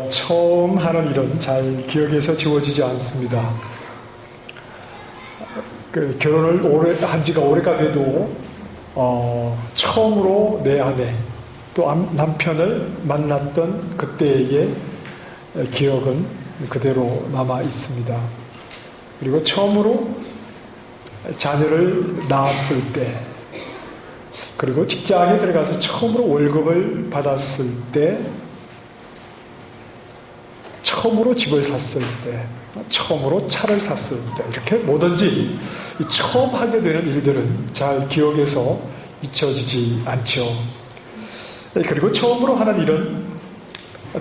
처음 하는 일은 잘 기억에서 지워지지 않습니다. 결혼을 오래 한 지가 오래가 돼도 처음으로 내 아내 또 남편을 만났던 그때의 기억은 그대로 남아 있습니다. 그리고 처음으로 자녀를 낳았을 때, 그리고 직장에 들어가서 처음으로 월급을 받았을 때, 처음으로 집을 샀을 때, 처음으로 차를 샀을 때, 이렇게 뭐든지 처음 하게 되는 일들은 잘 기억에서 잊혀지지 않죠. 그리고 처음으로 하는 일은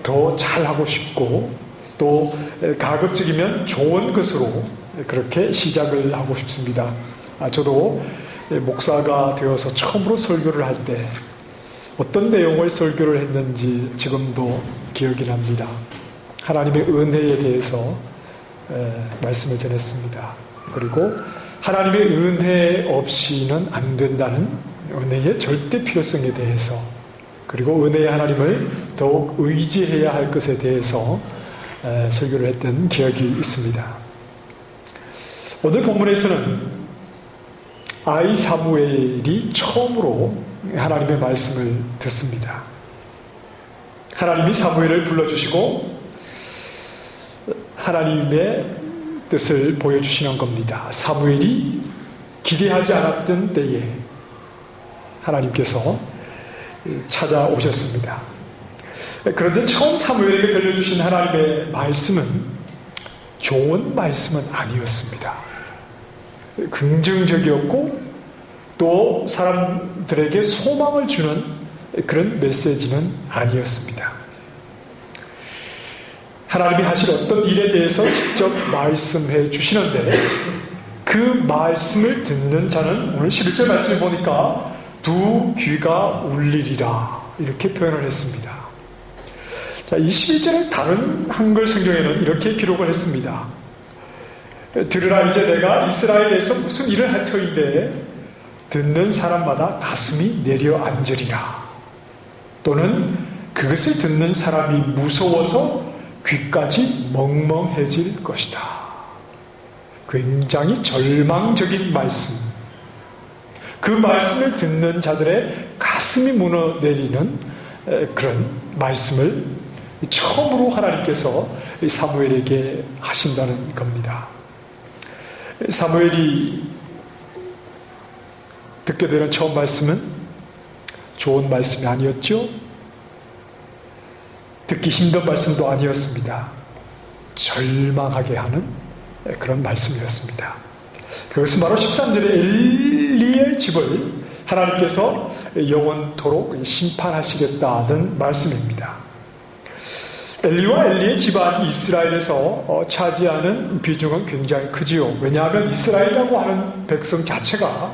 더 잘하고 싶고, 또 가급적이면 좋은 것으로 그렇게 시작을 하고 싶습니다. 저도 목사가 되어서 처음으로 설교를 할 때 어떤 내용을 설교를 했는지 지금도 기억이 납니다. 하나님의 은혜에 대해서 말씀을 전했습니다. 그리고 하나님의 은혜 없이는 안 된다는 은혜의 절대 필요성에 대해서, 그리고 은혜의 하나님을 더욱 의지해야 할 것에 대해서 설교를 했던 기억이 있습니다. 오늘 본문에서는 아이 사무엘이 처음으로 하나님의 말씀을 듣습니다. 하나님이 사무엘을 불러주시고 하나님의 뜻을 보여주시는 겁니다. 사무엘이 기대하지 않았던 때에 하나님께서 찾아오셨습니다. 그런데 처음 사무엘에게 들려주신 하나님의 말씀은 좋은 말씀은 아니었습니다. 긍정적이었고 또 사람들에게 소망을 주는 그런 메시지는 아니었습니다. 하나님이 하실 어떤 일에 대해서 직접 말씀해 주시는데 그 말씀을 듣는 자는 오늘 11절 말씀을 보니까 두 귀가 울리리라 이렇게 표현을 했습니다. 자, 21절의 다른 한글 성경에는 이렇게 기록을 했습니다. 들으라, 이제 내가 이스라엘에서 무슨 일을 할 터인데 듣는 사람마다 가슴이 내려앉으리라. 또는 그것을 듣는 사람이 무서워서 귀까지 멍멍해질 것이다. 굉장히 절망적인 말씀. 그 말씀을 듣는 자들의 가슴이 무너내리는 그런 말씀을 처음으로 하나님께서 사무엘에게 하신다는 겁니다. 사무엘이 듣게 되는 처음 말씀은 좋은 말씀이 아니었죠. 듣기 힘든 말씀도 아니었습니다. 절망하게 하는 그런 말씀이었습니다. 그것은 바로 13절의 엘리의 집을 하나님께서 영원토록 심판하시겠다는 말씀입니다. 엘리와 엘리의 집안이 이스라엘에서 차지하는 비중은 굉장히 크지요. 왜냐하면 이스라엘이라고 하는 백성 자체가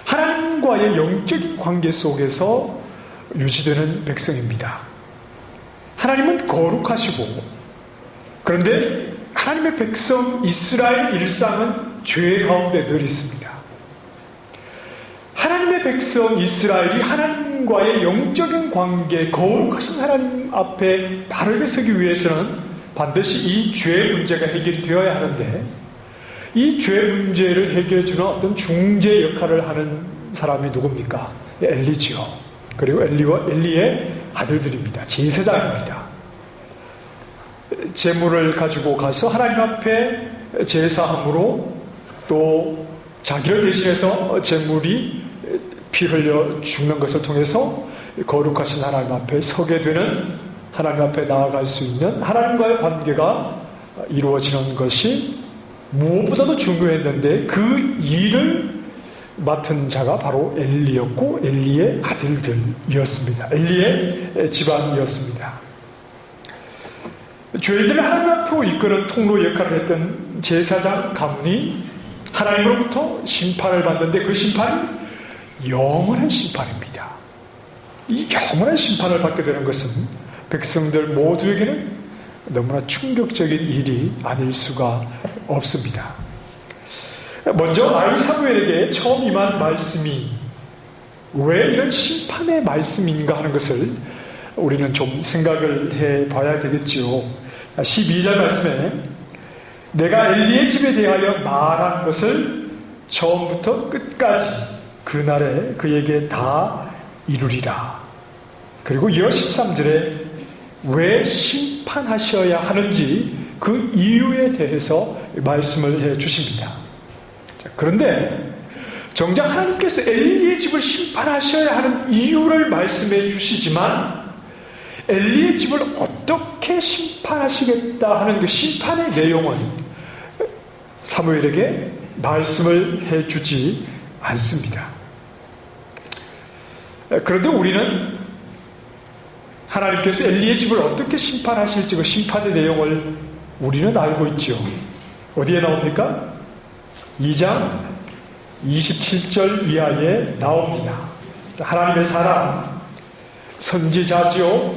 하나님과의 영적인 관계 속에서 유지되는 백성입니다. 하나님은 거룩하시고, 그런데 하나님의 백성 이스라엘의 일상은 죄 가운데 늘 있습니다. 하나님의 백성 이스라엘이 하나님과의 영적인 관계, 거룩하신 하나님 앞에 바르게 서기 위해서는 반드시 이 죄 문제가 해결이 되어야 하는데, 이 죄 문제를 해결해주는 어떤 중재 역할을 하는 사람이 누굽니까? 엘리지요. 그리고 엘리와 엘리의 아들들입니다. 제사장입니다. 제물을 가지고 가서 하나님 앞에 제사함으로, 또 자기를 대신해서 제물이 피 흘려 죽는 것을 통해서 거룩하신 하나님 앞에 서게 되는, 하나님 앞에 나아갈 수 있는 하나님과의 관계가 이루어지는 것이 무엇보다도 중요했는데, 그 일을 맡은 자가 바로 엘리였고 엘리의 아들들이었습니다. 엘리의 집안이었습니다. 죄인들을 하나님 앞으로 이끄는 통로 역할을 했던 제사장 감리, 하나님으로부터 심판을 받는데 그 심판이 영원한 심판입니다. 이 영원한 심판을 받게 되는 것은 백성들 모두에게는 너무나 충격적인 일이 아닐 수가 없습니다. 먼저 아이 사무엘에게 처음 임한 말씀이 왜 이런 심판의 말씀인가 하는 것을 우리는 좀 생각을 해봐야 되겠지요. 12절 말씀에 내가 엘리의 집에 대하여 말한 것을 처음부터 끝까지 그날에 그에게 다 이루리라. 그리고 이어 13절에 왜 심판하셔야 하는지 그 이유에 대해서 말씀을 해 주십니다. 그런데 정작 하나님께서 엘리의 집을 심판하셔야 하는 이유를 말씀해 주시지만 엘리의 집을 어떻게 심판하시겠다 하는 그 심판의 내용은 사무엘에게 말씀을 해 주지 않습니다. 그런데 우리는 하나님께서 엘리의 집을 어떻게 심판하실지 그 심판의 내용을 우리는 알고 있죠. 어디에 나옵니까? 2장 27절 이하에 나옵니다. 하나님의 사람, 선지자지요.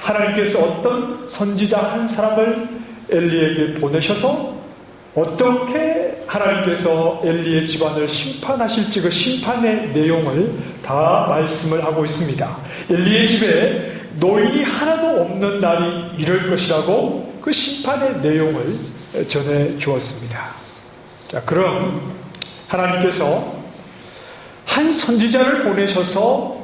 하나님께서 어떤 선지자 한 사람을 엘리에게 보내셔서 어떻게 하나님께서 엘리의 집안을 심판하실지 그 심판의 내용을 다 말씀을 하고 있습니다. 엘리의 집에 노인이 하나도 없는 날이 이럴 것이라고 그 심판의 내용을 전해 주었습니다. 자, 그럼 하나님께서 한 선지자를 보내셔서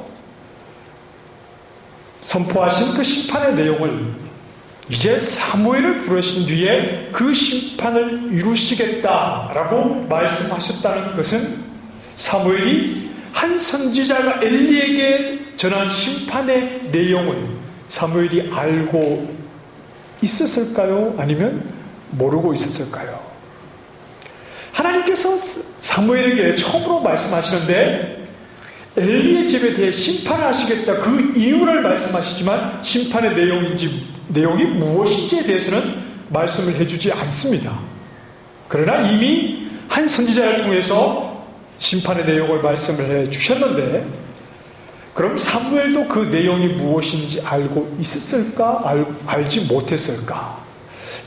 선포하신 그 심판의 내용을 이제 사무엘을 부르신 뒤에 그 심판을 이루시겠다라고 말씀하셨다는 것은 사무엘이 한 선지자가 엘리에게 전한 심판의 내용을 사무엘이 알고 있었을까요? 아니면 모르고 있었을까요? 하나님께서 사무엘에게 처음으로 말씀하시는데 엘리의 집에 대해 심판을 하시겠다 그 이유를 말씀하시지만 심판의 내용이 무엇인지에 대해서는 말씀을 해주지 않습니다. 그러나 이미 한 선지자를 통해서 심판의 내용을 말씀을 해주셨는데 그럼 사무엘도 그 내용이 무엇인지 알고 있었을까? 알지 못했을까?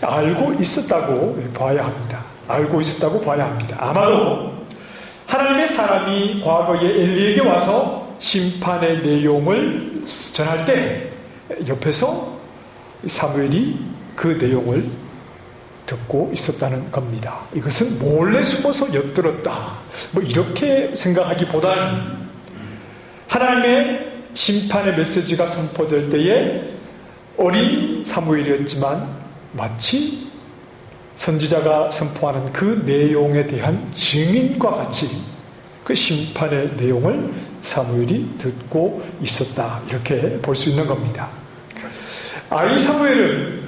알고 있었다고 봐야 합니다. 알고 있었다고 봐야 합니다. 아마도 하나님의 사람이 과거에 엘리에게 와서 심판의 내용을 전할 때 옆에서 사무엘이 그 내용을 듣고 있었다는 겁니다. 이것은 몰래 숨어서 엿들었다. 이렇게 생각하기보다는 하나님의 심판의 메시지가 선포될 때에 어린 사무엘이었지만 마치 선지자가 선포하는 그 내용에 대한 증인과 같이 그 심판의 내용을 사무엘이 듣고 있었다. 이렇게 볼 수 있는 겁니다. 아이 사무엘은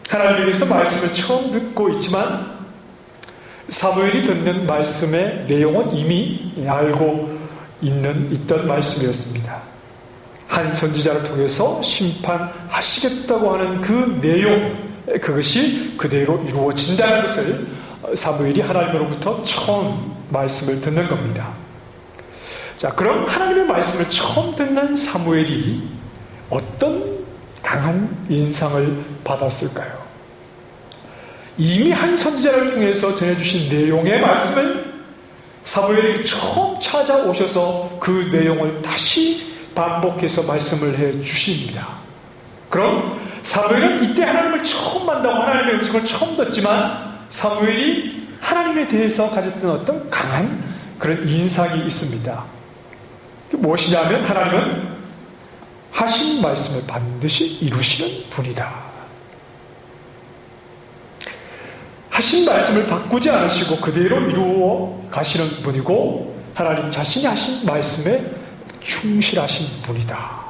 하나님에게서 말씀을 처음 듣고 있지만 사무엘이 듣는 말씀의 내용은 이미 알고 있던 말씀이었습니다. 한 선지자를 통해서 심판하시겠다고 하는 그 내용, 그것이 그대로 이루어진다는 것을 사무엘이 하나님으로부터 처음 말씀을 듣는 겁니다. 자, 그럼 하나님의 말씀을 처음 듣는 사무엘이 어떤 강한 인상을 받았을까요? 이미 한 선지자를 통해서 전해주신 내용의 말씀을 사무엘이 처음 찾아오셔서 그 내용을 다시 반복해서 말씀을 해 주십니다. 그럼 사무엘은 이때 하나님을 처음 만나고 하나님의 음성을 처음 듣지만 사무엘이 하나님에 대해서 가졌던 어떤 강한 그런 인상이 있습니다. 무엇이냐면 하나님은 하신 말씀을 반드시 이루시는 분이다. 하신 말씀을 바꾸지 않으시고 그대로 이루어 가시는 분이고 하나님 자신이 하신 말씀에 충실하신 분이다.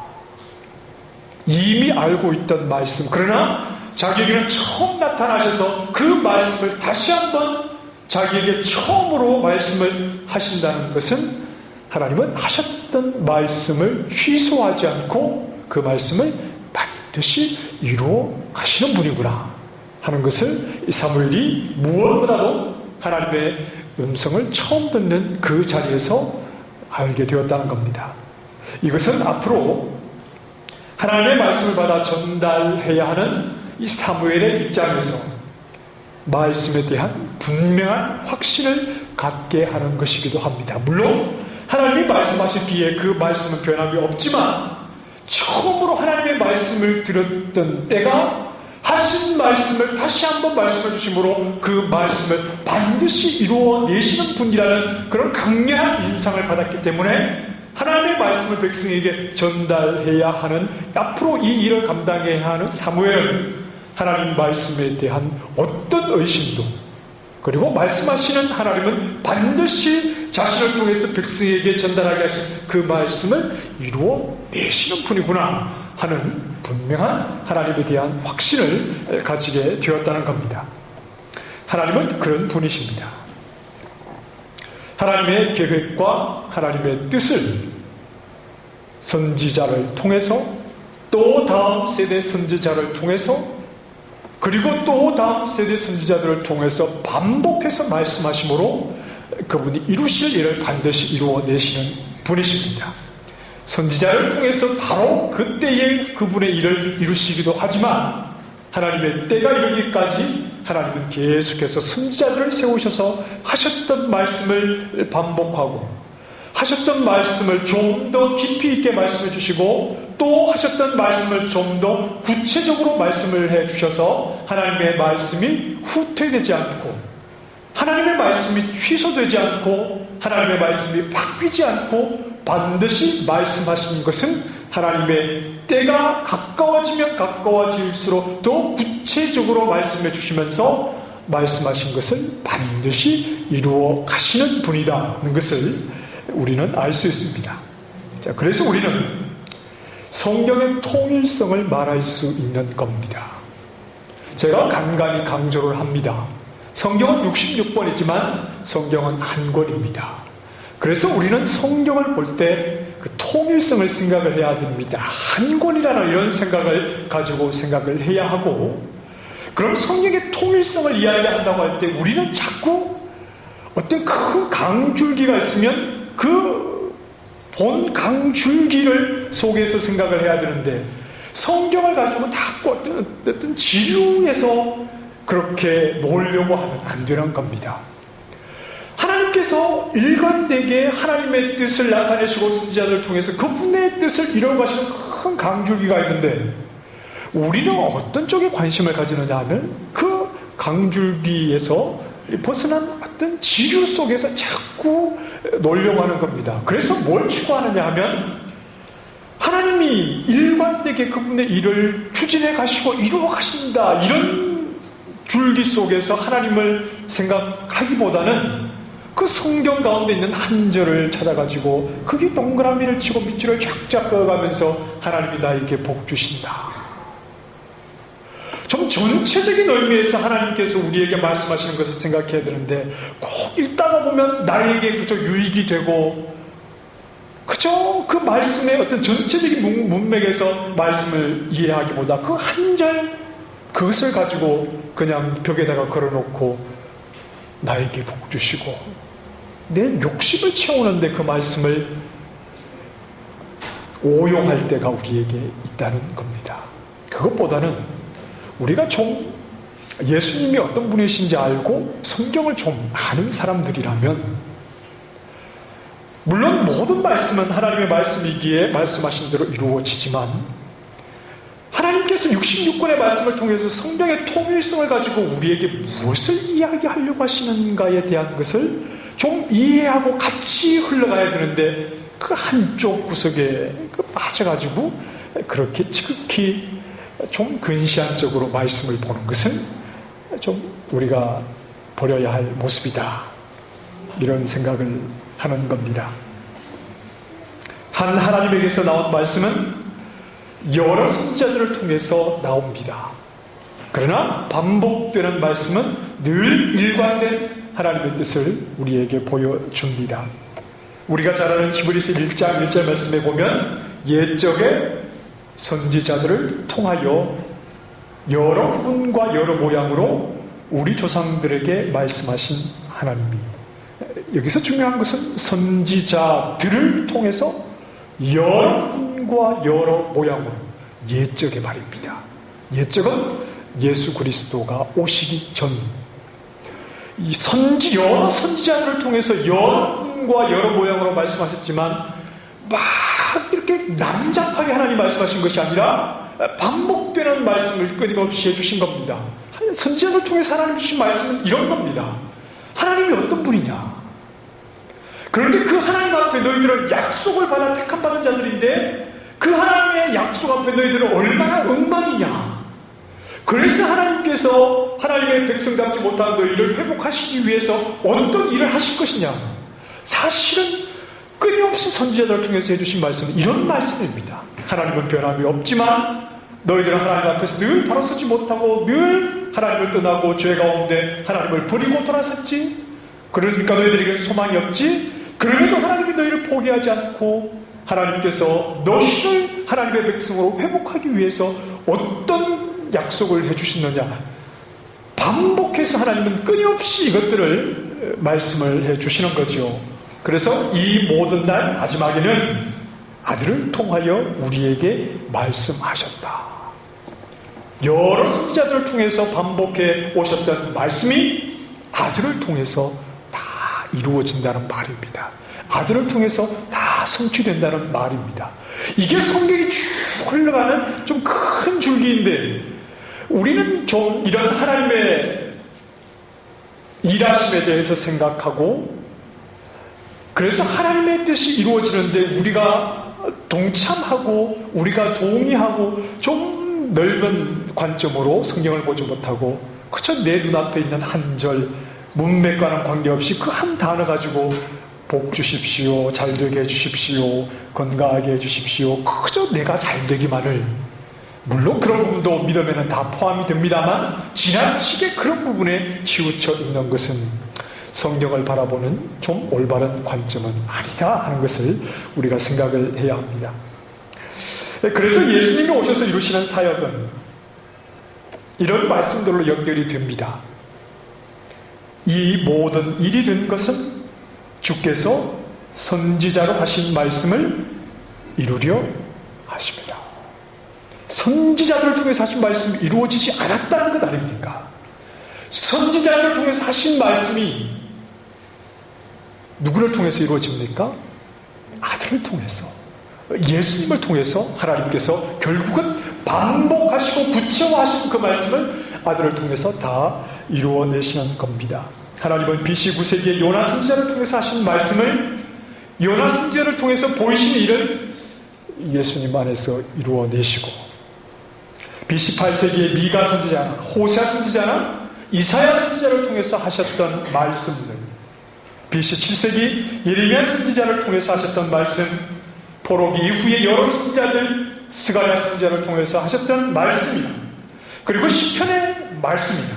이미 알고 있던 말씀, 그러나 자기에게는 처음 나타나셔서 그 말씀을 다시 한번 자기에게 처음으로 말씀을 하신다는 것은 하나님은 하셨던 말씀을 취소하지 않고 그 말씀을 반드시 이루어 가시는 분이구나 하는 것을 사무엘이 무엇보다도 하나님의 음성을 처음 듣는 그 자리에서 알게 되었다는 겁니다. 이것은 앞으로 하나님의 말씀을 받아 전달해야 하는 이 사무엘의 입장에서 말씀에 대한 분명한 확신을 갖게 하는 것이기도 합니다. 물론 하나님이 말씀하시기에 그 말씀은 변함이 없지만 처음으로 하나님의 말씀을 들었던 때가 하신 말씀을 다시 한번 말씀해 주심으로 그 말씀을 반드시 이루어내시는 분이라는 그런 강렬한 인상을 받았기 때문에 하나님의 말씀을 백성에게 전달해야 하는, 앞으로 이 일을 감당해야 하는 사무엘은 하나님 말씀에 대한 어떤 의심도, 그리고 말씀하시는 하나님은 반드시 자신을 통해서 백성에게 전달하게 하신 그 말씀을 이루어내시는 분이구나 하는 분명한 하나님에 대한 확신을 가지게 되었다는 겁니다. 하나님은 그런 분이십니다. 하나님의 계획과 하나님의 뜻을 선지자를 통해서, 또 다음 세대 선지자를 통해서, 그리고 또 다음 세대 선지자들을 통해서 반복해서 말씀하심으로 그분이 이루실 일을 반드시 이루어내시는 분이십니다. 선지자를 통해서 바로 그때에 그분의 일을 이루시기도 하지만 하나님의 때가 이르기까지 하나님은 계속해서 선지자들을 세우셔서 하셨던 말씀을 반복하고, 하셨던 말씀을 좀 더 깊이 있게 말씀해 주시고, 또 하셨던 말씀을 좀 더 구체적으로 말씀을 해 주셔서 하나님의 말씀이 후퇴되지 않고, 하나님의 말씀이 취소되지 않고, 하나님의 말씀이 바뀌지 않고 반드시 말씀하시는 것은 하나님의 때가 가까워지면 가까워질수록 더 구체적으로 말씀해 주시면서 말씀하신 것은 반드시 이루어 가시는 분이다는 것을 우리는 알 수 있습니다. 자, 그래서 우리는 성경의 통일성을 말할 수 있는 겁니다. 제가 간간히 강조를 합니다. 성경은 66권이지만 성경은 한 권입니다. 그래서 우리는 성경을 볼 때 그 통일성을 생각을 해야 됩니다. 한 권이라는 이런 생각을 가지고 생각을 해야 하고, 그럼 성경의 통일성을 이야기한다고 할 때 우리는 자꾸 어떤 큰 강줄기가 있으면 그 본 강줄기를 속에서 생각을 해야 되는데, 성경을 가지고 자꾸 어떤 지류에서 그렇게 놓으려고 하면 안 되는 겁니다. 하나님께서 일관되게 하나님의 뜻을 나타내시고 선지자들을 통해서 그분의 뜻을 이루어가시는 큰 강줄기가 있는데, 우리는 어떤 쪽에 관심을 가지느냐 하면 그 강줄기에서 벗어난 어떤 지류 속에서 자꾸 놀려고 하는 겁니다. 그래서 뭘 추구하느냐 하면 하나님이 일관되게 그분의 일을 추진해 가시고 이루어 가신다, 이런 줄기 속에서 하나님을 생각하기보다는 그 성경 가운데 있는 한 절을 찾아가지고 거기 동그라미를 치고 밑줄을 쫙쫙 그어가면서 하나님이 나에게 복 주신다, 좀 전체적인 의미에서 하나님께서 우리에게 말씀하시는 것을 생각해야 되는데, 꼭 읽다가 보면 나에게 그저 유익이 되고 그저 그 말씀의 어떤 전체적인 문맥에서 말씀을 이해하기보다 그 한 절, 그것을 가지고 그냥 벽에다가 걸어놓고 나에게 복 주시고 내 욕심을 채우는데 그 말씀을 오용할 때가 우리에게 있다는 겁니다. 그것보다는 우리가 좀 예수님이 어떤 분이신지 알고 성경을 좀 아는 사람들이라면, 물론 모든 말씀은 하나님의 말씀이기에 말씀하신 대로 이루어지지만, 하나님께서 66권의 말씀을 통해서 성경의 통일성을 가지고 우리에게 무엇을 이야기하려고 하시는가에 대한 것을 좀 이해하고 같이 흘러가야 되는데, 그 한쪽 구석에 빠져가지고 그렇게 지극히 좀 근시안적으로 말씀을 보는 것은 좀 우리가 버려야 할 모습이다, 이런 생각을 하는 겁니다. 한 하나님에게서 나온 말씀은 여러 선지자들을 통해서 나옵니다. 그러나 반복되는 말씀은 늘 일관된 하나님의 뜻을 우리에게 보여줍니다. 우리가 잘 아는 히브리서 1장 1절 말씀에 보면 옛적에 선지자들을 통하여 여러 부분과 여러 모양으로 우리 조상들에게 말씀하신 하나님이, 여기서 중요한 것은 선지자들을 통해서 여러 부분과 여러 모양으로, 옛적의 말입니다. 옛적은 예수 그리스도가 오시기 전, 이 여러 선지자들을 통해서 여러 부분과 여러 모양으로 말씀하셨지만 막 이렇게 난잡하게 하나님 말씀하신 것이 아니라 반복되는 말씀을 끊임없이 해주신 겁니다. 선지자를 통해서 하나님 주신 말씀은 이런 겁니다. 하나님이 어떤 분이냐? 그런데 그 하나님 앞에 너희들은 약속을 받아 택함 받은 자들인데 그 하나님의 약속 앞에 너희들은 얼마나 엉망이냐? 그래서 하나님께서 하나님의 백성답지 못한 너희를 회복하시기 위해서 어떤 일을 하실 것이냐? 사실은 끊임없이 선지자들을 통해서 해주신 말씀은 이런 말씀입니다. 하나님은 변함이 없지만 너희들은 하나님 앞에서 늘 바로서지 못하고 늘 하나님을 떠나고 죄 가운데 하나님을 버리고 돌아섰지. 그러니까 너희들에게는 소망이 없지. 그럼에도 하나님이 너희를 포기하지 않고 하나님께서 너희를 하나님의 백성으로 회복하기 위해서 어떤 약속을 해주시느냐. 반복해서 하나님은 끊임없이 이것들을 말씀을 해주시는 거죠. 그래서 이 모든 날 마지막에는 아들을 통하여 우리에게 말씀하셨다. 여러 선지자들을 통해서 반복해 오셨던 말씀이 아들을 통해서 다 이루어진다는 말입니다. 아들을 통해서 다 성취된다는 말입니다. 이게 성경이 쭉 흘러가는 좀 큰 줄기인데 우리는 좀 이런 하나님의 일하심에 대해서 생각하고 그래서 하나님의 뜻이 이루어지는데 우리가 동참하고 우리가 동의하고 좀 넓은 관점으로 성경을 보지 못하고 그저 내 눈앞에 있는 한 절 문맥과는 관계없이 그 한 단어 가지고 복 주십시오, 잘되게 해주십시오, 건강하게 해주십시오, 그저 내가 잘되기만을, 물론 그런 부분도 믿음에는 다 포함이 됩니다만 지나치게 그런 부분에 치우쳐 있는 것은 성경을 바라보는 좀 올바른 관점은 아니다 하는 것을 우리가 생각을 해야 합니다. 그래서 예수님이 오셔서 이루시는 사역은 이런 말씀들로 연결이 됩니다. 이 모든 일이 된 것은 주께서 선지자로 하신 말씀을 이루려 하십니다. 선지자를 통해서 하신 말씀이 이루어지지 않았다는 것 아닙니까? 선지자를 통해서 하신 말씀이 누구를 통해서 이루어집니까? 아들을 통해서, 예수님을 통해서 하나님께서 결국은 반복하시고 구체화하신 그 말씀을 아들을 통해서 다 이루어내시는 겁니다. 하나님은 BC 9세기에 요나 선지자를 통해서 하신 말씀을 요나 선지자를 통해서 보이신 일을 예수님 안에서 이루어내시고 BC 8세기에 미가 선지자나 호세아 선지자나 이사야 선지자를 통해서 하셨던 말씀들, BC 7세기 예레미야 선지자를 통해서 하셨던 말씀, 포로기 이후에 여러 선지자들 스가랴 선지자를 통해서 하셨던 말씀이다. 그리고 시편의 말씀이다.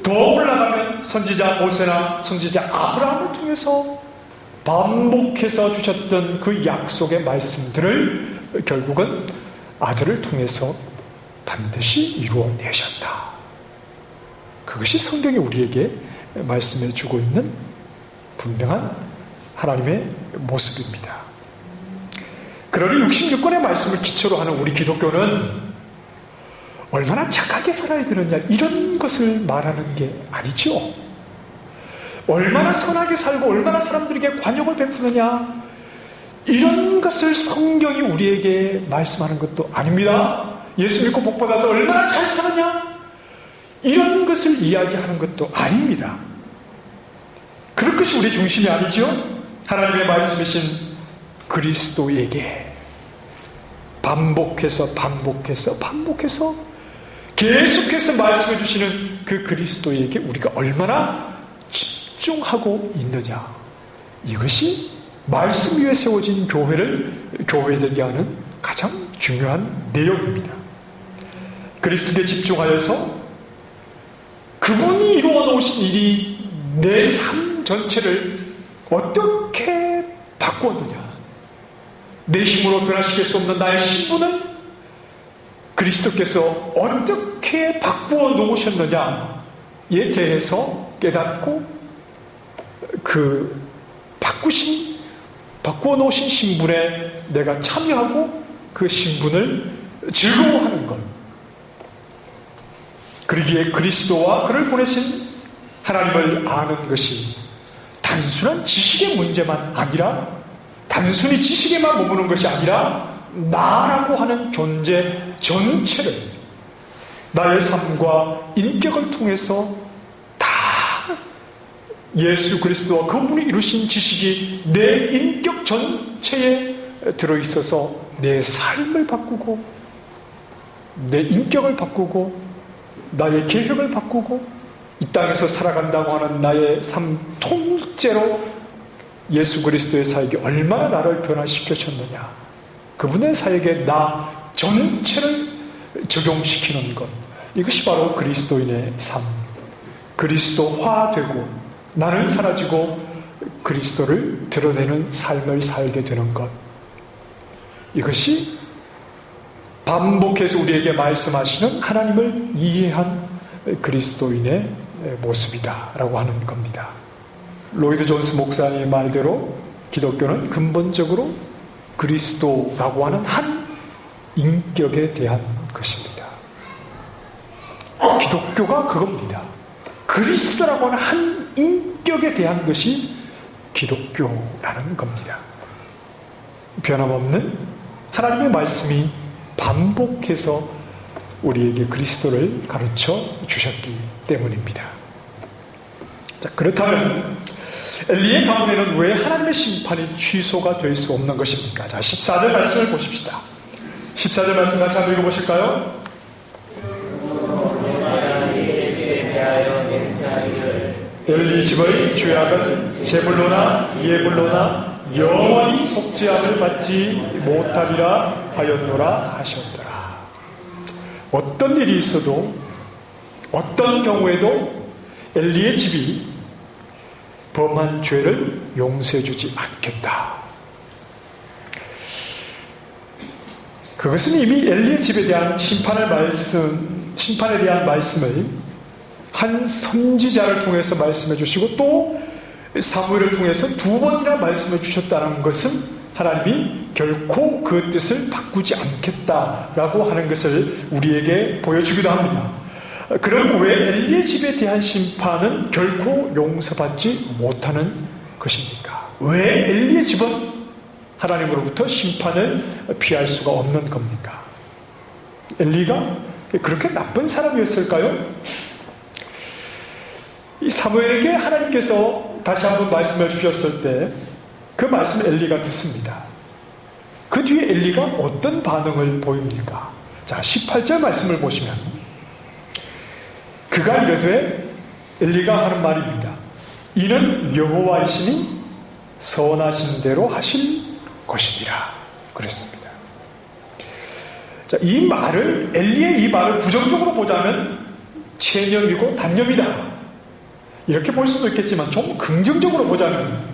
더 올라가면 선지자 모세나 선지자 아브라함을 통해서 반복해서 주셨던 그 약속의 말씀들을 결국은 아들을 통해서 반드시 이루어내셨다. 그것이 성경이 우리에게 말씀해 주고 있는 분명한 하나님의 모습입니다. 그러니 66권의 말씀을 기초로 하는 우리 기독교는 얼마나 착하게 살아야 되느냐 이런 것을 말하는 게 아니죠. 얼마나 선하게 살고 얼마나 사람들에게 관용을 베푸느냐 이런 것을 성경이 우리에게 말씀하는 것도 아닙니다. 예수 믿고 복받아서 얼마나 잘 사느냐 이런 것을 이야기하는 것도 아닙니다. 그럴 것이 우리 중심이 아니죠. 하나님의 말씀이신 그리스도에게 반복해서 계속해서 말씀해 주시는 그 그리스도에게 우리가 얼마나 집중하고 있느냐, 이것이 말씀 위에 세워진 교회를 교회되게 하는 가장 중요한 내용입니다. 그리스도에 집중하여서 그분이 이루어 놓으신 일이 내 삶 전체를 어떻게 바꾸었느냐, 내 힘으로 변화시킬 수 없는 나의 신분을 그리스도께서 어떻게 바꾸어 놓으셨느냐에 대해서 깨닫고 그 바꾸어 놓으신 신분에 내가 참여하고 그 신분을 즐거워하는 것. 그러기에 그리스도와 그를 보내신 하나님을 아는 것이 단순한 지식의 문제만 아니라 단순히 지식에만 머무는 것이 아니라 나라고 하는 존재 전체를 나의 삶과 인격을 통해서 다 예수 그리스도와 그분이 이루신 지식이 내 인격 전체에 들어있어서 내 삶을 바꾸고 내 인격을 바꾸고 나의 계획을 바꾸고 이 땅에서 살아간다고 하는 나의 삶 통째로 예수 그리스도의 사역이 얼마나 나를 변화시켜줬느냐, 그분의 사역에 나 전체를 적용시키는 것, 이것이 바로 그리스도인의 삶, 그리스도화되고 나는 사라지고 그리스도를 드러내는 삶을 살게 되는 것, 이것이 반복해서 우리에게 말씀하시는 하나님을 이해한 그리스도인의 모습이다 라고 하는 겁니다. 로이드 존스 목사님의 말대로 기독교는 근본적으로 그리스도라고 하는 한 인격에 대한 것입니다. 기독교가 그겁니다. 그리스도라고 하는 한 인격에 대한 것이 기독교라는 겁니다. 변함없는 하나님의 말씀이 반복해서 우리에게 그리스도를 가르쳐 주셨기 때문입니다. 자, 그렇다면 엘리의 가문에는 왜 하나님의 심판이 취소가 될 수 없는 것입니까? 자, 14절 말씀을 보십시다. 14절 말씀 같이 한번 읽어보실까요? 엘리 집의 죄악은 제물로나 예물로나 영원히 속죄함을 받지 못하리라 하였노라 하셨더라. 어떤 일이 있어도 어떤 경우에도 엘리의 집이 범한 죄를 용서해 주지 않겠다. 그것은 이미 엘리의 집에 대한 심판에 대한 말씀을 한 선지자를 통해서 말씀해 주시고 또 사무엘을 통해서 2번이나 말씀해 주셨다는 것은 하나님이 결코 그 뜻을 바꾸지 않겠다라고 하는 것을 우리에게 보여주기도 합니다. 그럼 왜 엘리의 집에 대한 심판은 결코 용서받지 못하는 것입니까? 왜 엘리의 집은 하나님으로부터 심판을 피할 수가 없는 겁니까? 엘리가 그렇게 나쁜 사람이었을까요? 이 사무엘에게 하나님께서 다시 한번 말씀해 주셨을 때 그 말씀을 엘리가 듣습니다. 그 뒤에 엘리가 어떤 반응을 보입니까? 자, 18절 말씀을 보시면 그가 이르되, 엘리가 하는 말입니다. 이는 여호와이시니 선하신 대로 하실 것이니라 그랬습니다. 자, 이 말을, 엘리의 이 말을 부정적으로 보자면 체념이고 단념이다 이렇게 볼 수도 있겠지만 좀 긍정적으로 보자면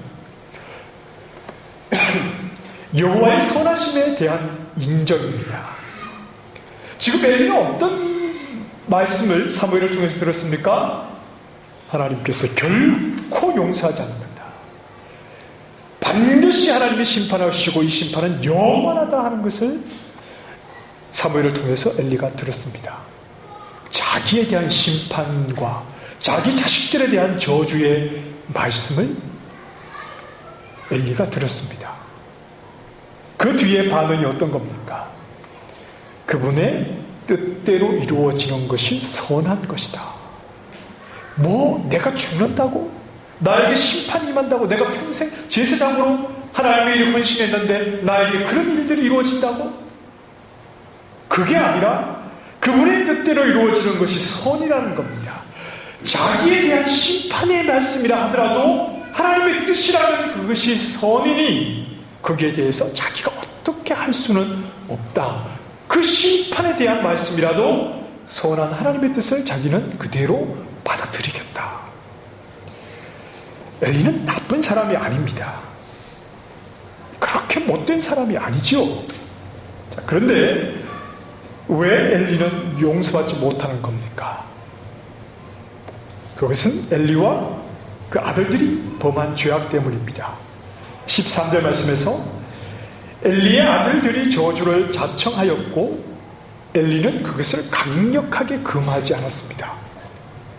여호와의 선하심에 대한 인정입니다. 지금 엘리가 어떤 말씀을 사무엘을 통해서 들었습니까? 하나님께서 결코 용서하지 않는다. 반드시 하나님이 심판하시고 이 심판은 영원하다 하는 것을 사무엘을 통해서 엘리가 들었습니다. 자기에 대한 심판과 자기 자식들에 대한 저주의 말씀을 엘리가 들었습니다. 그 뒤에 반응이 어떤 겁니까? 그분의 뜻대로 이루어지는 것이 선한 것이다. 뭐 내가 죽는다고? 나에게 심판이 임한다고? 내가 평생 제사장으로 하나님의 일을 헌신했는데 나에게 그런 일들이 이루어진다고? 그게 아니라 그분의 뜻대로 이루어지는 것이 선이라는 겁니다. 자기에 대한 심판의 말씀이라 하더라도 하나님의 뜻이라면 그것이 선이니 거기에 대해서 자기가 어떻게 할 수는 없다. 그 심판에 대한 말씀이라도 선한 하나님의 뜻을 자기는 그대로 받아들이겠다. 엘리는 나쁜 사람이 아닙니다. 그렇게 못된 사람이 아니죠. 자, 그런데 왜 엘리는 용서받지 못하는 겁니까? 그것은 엘리와 그 아들들이 범한 죄악 때문입니다. 13절 말씀에서 엘리의 아들들이 저주를 자청하였고 엘리는 그것을 강력하게 금하지 않았습니다.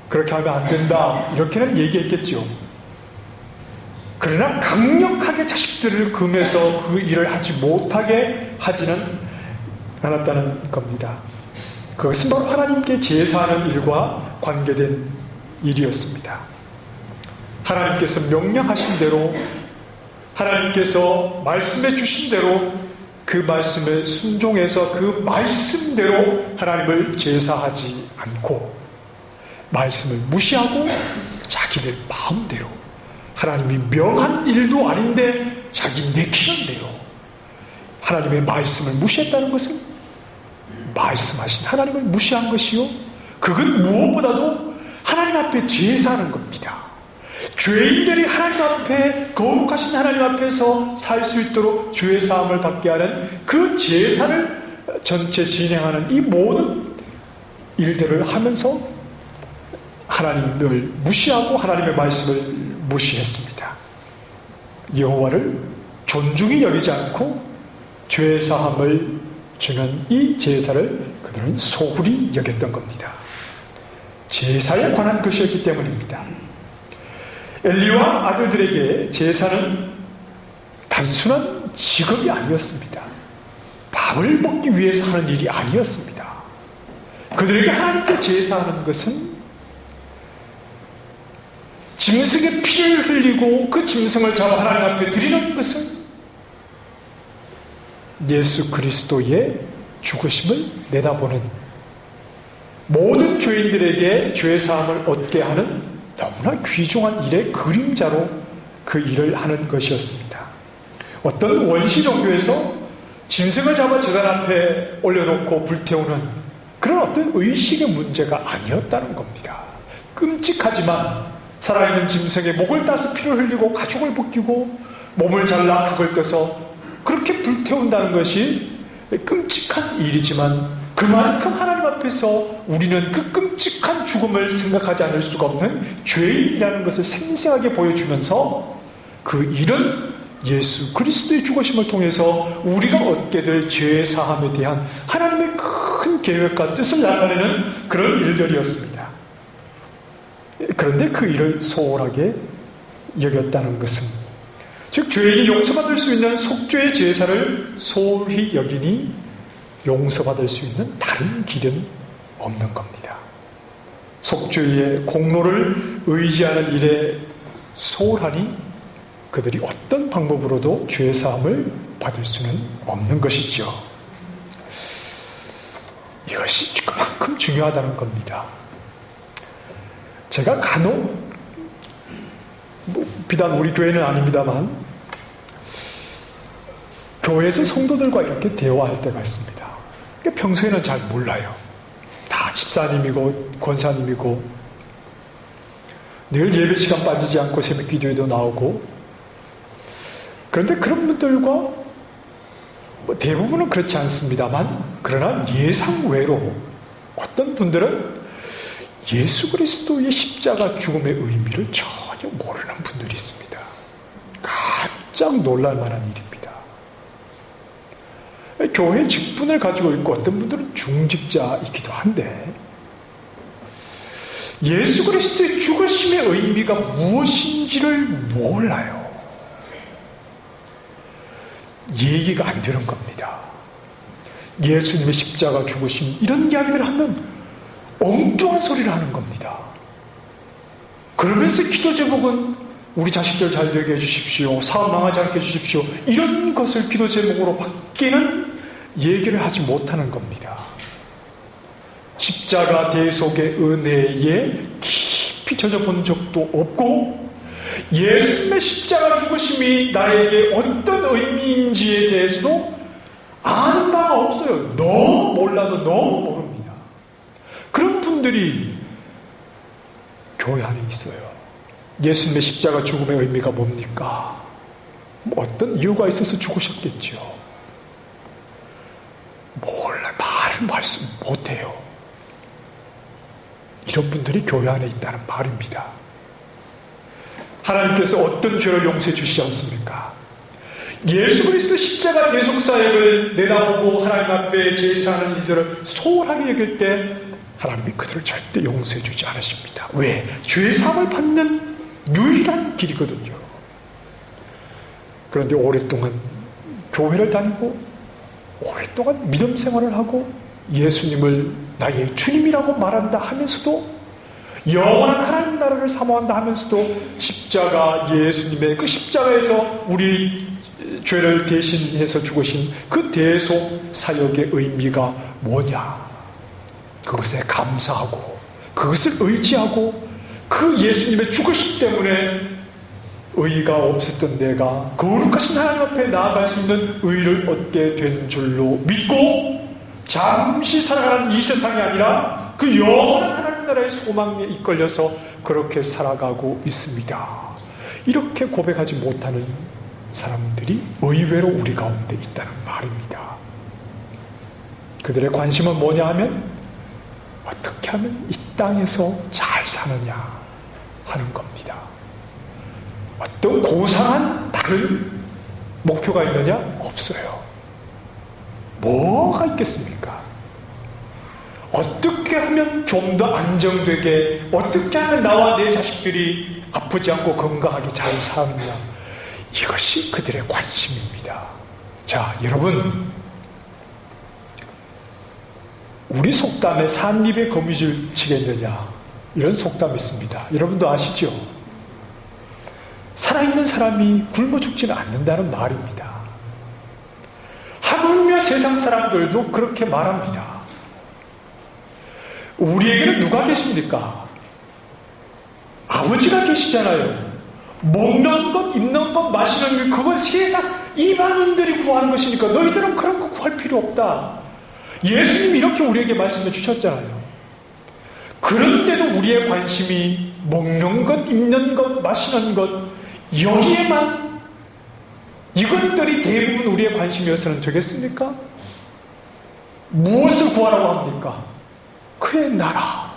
그렇게 하면 안 된다 이렇게는 얘기했겠죠. 그러나 강력하게 자식들을 금해서 그 일을 하지 못하게 하지는 않았다는 겁니다. 그것은 바로 하나님께 제사하는 일과 관계된 일이었습니다. 하나님께서 명령하신 대로, 하나님께서 말씀해 주신 대로 그 말씀에 순종해서 그 말씀대로 하나님을 제사하지 않고 말씀을 무시하고 자기들 마음대로 하나님이 명한 일도 아닌데 자기 내키는 대로 하나님의 말씀을 무시했다는 것은 말씀하신 하나님을 무시한 것이요, 그건 무엇보다도 하나님 앞에 제사하는 겁니다. 죄인들이 하나님 앞에, 거룩하신 하나님 앞에서 살 수 있도록 죄 사함을 받게 하는 그 제사를 전체 진행하는 이 모든 일들을 하면서 하나님을 무시하고 하나님의 말씀을 무시했습니다. 여호와를 존중히 여기지 않고 죄 사함을 주는 이 제사를 그들은 소홀히 여겼던 겁니다. 제사에 관한 것이었기 때문입니다. 엘리와 아들들에게 제사는 단순한 직업이 아니었습니다. 밥을 먹기 위해서 하는 일이 아니었습니다. 그들에게 하나님께 제사하는 것은 짐승의 피를 흘리고 그 짐승을 잡아 하나님 앞에 드리는 것은 예수 그리스도의 죽으심을 내다보는, 모든 죄인들에게 죄사함을 얻게 하는 너무나 귀중한 일의 그림자로 그 일을 하는 것이었습니다. 어떤 원시 종교에서 짐승을 잡아 제단 앞에 올려놓고 불태우는 그런 어떤 의식의 문제가 아니었다는 겁니다. 끔찍하지만 살아있는 짐승의 목을 따서 피를 흘리고 가죽을 벗기고 몸을 잘라 각을 떼서 그렇게 불태운다는 것이 끔찍한 일이지만 그만큼 하나님 앞에서 우리는 그 끔찍한 죽음을 생각하지 않을 수가 없는 죄인이라는 것을 생생하게 보여주면서 그 일은 예수 그리스도의 죽으심을 통해서 우리가 얻게 될 죄 사함에 대한 하나님의 큰 계획과 뜻을 나타내는 그런 일들이었습니다. 그런데 그 일을 소홀하게 여겼다는 것은, 즉 죄인이 용서받을 수 있는 속죄의 제사를 소홀히 여기니 용서받을 수 있는 다른 길은 없는 겁니다. 속죄의 공로를 의지하는 일에 소홀하니 그들이 어떤 방법으로도 죄사함을 받을 수는 없는 것이죠. 이것이 그만큼 중요하다는 겁니다. 제가 간혹, 비단 우리 교회는 아닙니다만 교회에서 성도들과 이렇게 대화할 때가 있습니다. 평소에는 잘 몰라요. 다 집사님이고 권사님이고 늘 예배 시간 빠지지 않고 새벽 기도에도 나오고, 그런데 그런 분들과 대부분은 그렇지 않습니다만, 그러나 예상외로 어떤 분들은 예수 그리스도의 십자가 죽음의 의미를 전혀 모르는 분들이 있습니다. 깜짝 놀랄 만한 일입니다. 교회 직분을 가지고 있고 어떤 분들은 중직자이기도 한데 예수 그리스도의 죽으심의 의미가 무엇인지를 몰라요. 얘기가 안 되는 겁니다. 예수님의 십자가 죽으심, 이런 이야기들을 하면 엉뚱한 소리를 하는 겁니다. 그러면서 기도 제목은 우리 자식들 잘 되게 해주십시오, 사업 망하지 않게 해주십시오, 이런 것을 기도 제목으로 바뀌는 얘기를 하지 못하는 겁니다. 십자가 대속의 은혜에 깊이 젖어 본 적도 없고 예수님의 십자가 죽으심이 나에게 어떤 의미인지에 대해서도 아는 바가 없어요. 너무 몰라도 너무 모릅니다. 그런 분들이 교회 안에 있어요. 예수님의 십자가 죽음의 의미가 뭡니까? 어떤 이유가 있어서 죽으셨겠죠. 몰라, 말씀 못해요. 이런 분들이 교회 안에 있다는 말입니다. 하나님께서 어떤 죄를 용서해 주시지 않습니까? 예수 그리스도 십자가 대속 사역을 내다보고 하나님 앞에 제사하는 일들을 소홀하게 여길 때 하나님이 그들을 절대 용서해 주지 않으십니다. 왜? 죄 사함을 받는 유일한 길이거든요. 그런데 오랫동안 교회를 다니고 오랫동안 믿음 생활을 하고 예수님을 나의 주님이라고 말한다 하면서도 영원한 하나님 나라를 사모한다 하면서도 십자가, 예수님의 그 십자가에서 우리 죄를 대신해서 죽으신 그 대속 사역의 의미가 뭐냐? 그것에 감사하고 그것을 의지하고 그 예수님의 죽으심 때문에 의가 없었던 내가 거룩하신 하나님 앞에 나아갈 수 있는 의를 얻게 된 줄로 믿고 잠시 살아가는 이 세상이 아니라 그 영원한 하나님 나라의 소망에 이끌려서 그렇게 살아가고 있습니다. 이렇게 고백하지 못하는 사람들이 의외로 우리 가운데 있다는 말입니다. 그들의 관심은 뭐냐 하면 어떻게 하면 이 땅에서 잘 사느냐 하는 겁니다. 어떤 고상한 다른 목표가 있느냐? 없어요. 뭐가 있겠습니까? 어떻게 하면 좀 더 안정되게, 어떻게 하면 나와 내 자식들이 아프지 않고 건강하게 잘 사느냐, 이것이 그들의 관심입니다. 자, 여러분, 우리 속담에 산입에 거미줄 치겠느냐, 이런 속담이 있습니다. 여러분도 아시죠? 살아있는 사람이 굶어 죽지는 않는다는 말입니다. 하물며 세상 사람들도 그렇게 말합니다. 우리에게는 누가 계십니까? 아버지가 계시잖아요. 먹는 것, 입는 것, 마시는 것, 그건 세상 이방인들이 구하는 것이니까 너희들은 그런 거 구할 필요 없다. 예수님이 이렇게 우리에게 말씀해 주셨잖아요. 그런데도 우리의 관심이 먹는 것, 입는 것, 마시는 것, 여기에만, 이것들이 대부분 우리의 관심이어서는 되겠습니까? 무엇을 구하라고 합니까? 그의 나라,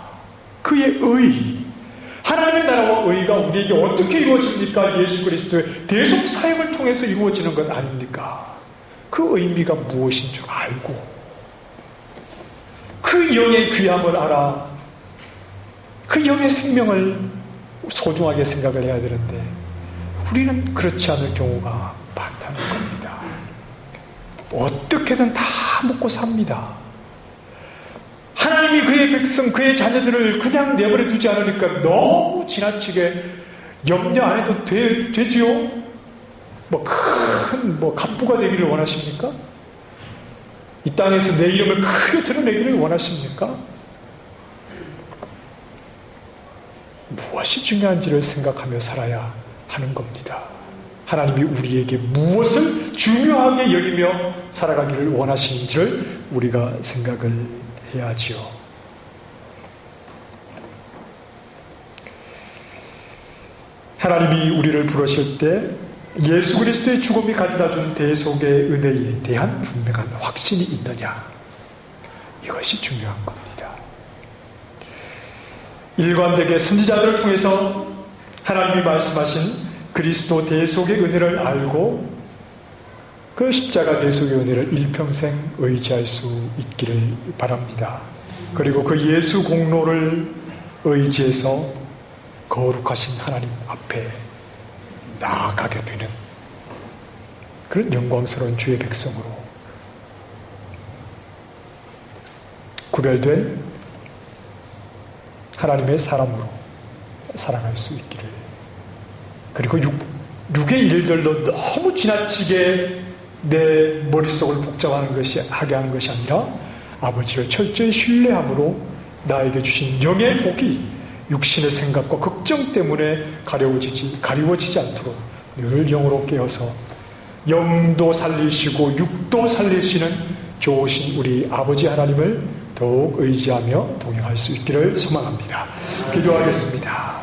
그의 의, 하나님의 나라와 의가 우리에게 어떻게 이루어집니까? 예수 그리스도의 대속 사역을 통해서 이루어지는 것 아닙니까? 그 의미가 무엇인 줄 알고 그 영의 귀함을 알아 그 영의 생명을 소중하게 생각을 해야 되는데 우리는 그렇지 않을 경우가 많다는 겁니다. 어떻게든 다 먹고 삽니다. 하나님이 그의 백성, 그의 자녀들을 그냥 내버려 두지 않으니까 너무 지나치게 염려 안 해도 되지요? 큰 갑부가 되기를 원하십니까? 이 땅에서 내 이름을 크게 드러내기를 원하십니까? 무엇이 중요한지를 생각하며 살아야 하는 겁니다. 하나님이 우리에게 무엇을 중요하게 여기며 살아가기를 원하시는지를 우리가 생각을 해야지요. 하나님이 우리를 부르실 때 예수 그리스도의 죽음이 가져다 준 대속의 은혜에 대한 분명한 확신이 있느냐, 이것이 중요한 겁니다. 일관되게 선지자들을 통해서 하나님이 말씀하신 그리스도 대속의 은혜를 알고 그 십자가 대속의 은혜를 일평생 의지할 수 있기를 바랍니다. 그리고 그 예수 공로를 의지해서 거룩하신 하나님 앞에 나아가게 되는 그런 영광스러운 주의 백성으로 구별된 하나님의 사람으로 살아갈 수 있기를, 그리고 육의 일들로 너무 지나치게 내 머릿속을 하게 하는 것이 아니라 아버지를 철저히 신뢰함으로 나에게 주신 영의 복이 육신의 생각과 걱정 때문에 가리워지지 않도록 늘 영으로 깨어서 영도 살리시고 육도 살리시는 좋으신 우리 아버지 하나님을 더욱 의지하며 동행할 수 있기를 소망합니다. 기도하겠습니다.